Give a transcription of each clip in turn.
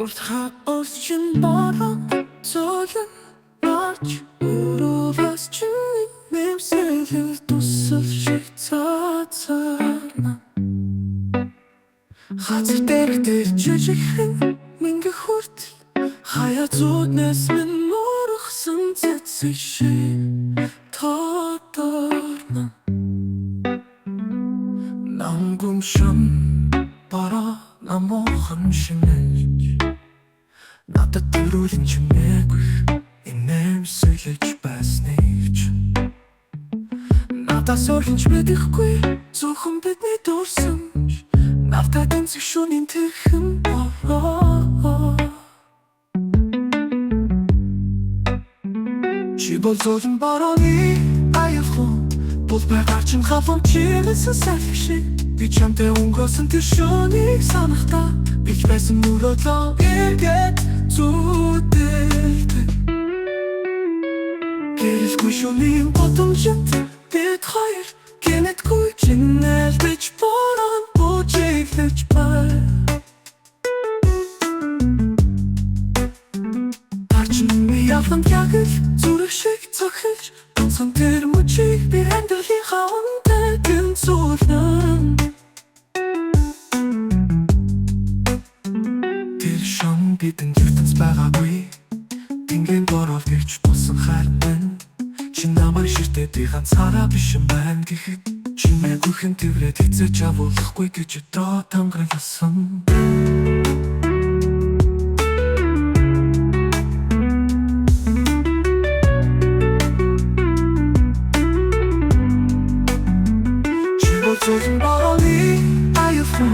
Уртха өсчин бороо зөөлөн марч өрөвс чинь нэмсэл тусал шиг цаацана хацар дээр жижигхэн мингэ хүртэл хаяа зүуднээс минь мөрөхсөн цэцэг шиг тодорно 남궁션 바라 나모한 심해지 나도 들어린 중에고 이 냄새에 집어스네지 나다 소린 집에들고 조금 빛이 돌선 나다 댄스 쇼닌 특흠 집어서진 바람이 아예고 볼байгарчин хаван чилсэн салхи би чамтай өнгөрсөн тэр шөнийг санахдаа бич байсан мөрөдлөө эргээд зүудэлдэг гэрэлгүй шөнийн бодомжит бид хоёр гэнэтгүй чинэлдэж борон бүжиглэж бай тарчин ми яван ягэл зүрх шиг цохилж сон тэр мөчийг би хандлагын хаантай гэнцүүлэн тэр шон бидэн ертөнц байгаагүй тэнгэн борол гэрч болсон харман чи намайг ширтээд би ганцаараа биш юм байна гэхэд чи мэгүйхэн тэрвэд хэцэж авуулахгүй гэж өдөө тангаралсан Зөөлөн борооны аюулгүй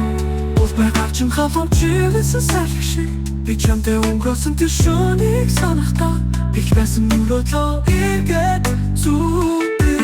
볼байгарчин хаван чилсэн салхи шиг би чамтай өнгөрсөн тэр шөнийг санахдаа бич байсан мөрөдлөө эргээд зүудэлдэг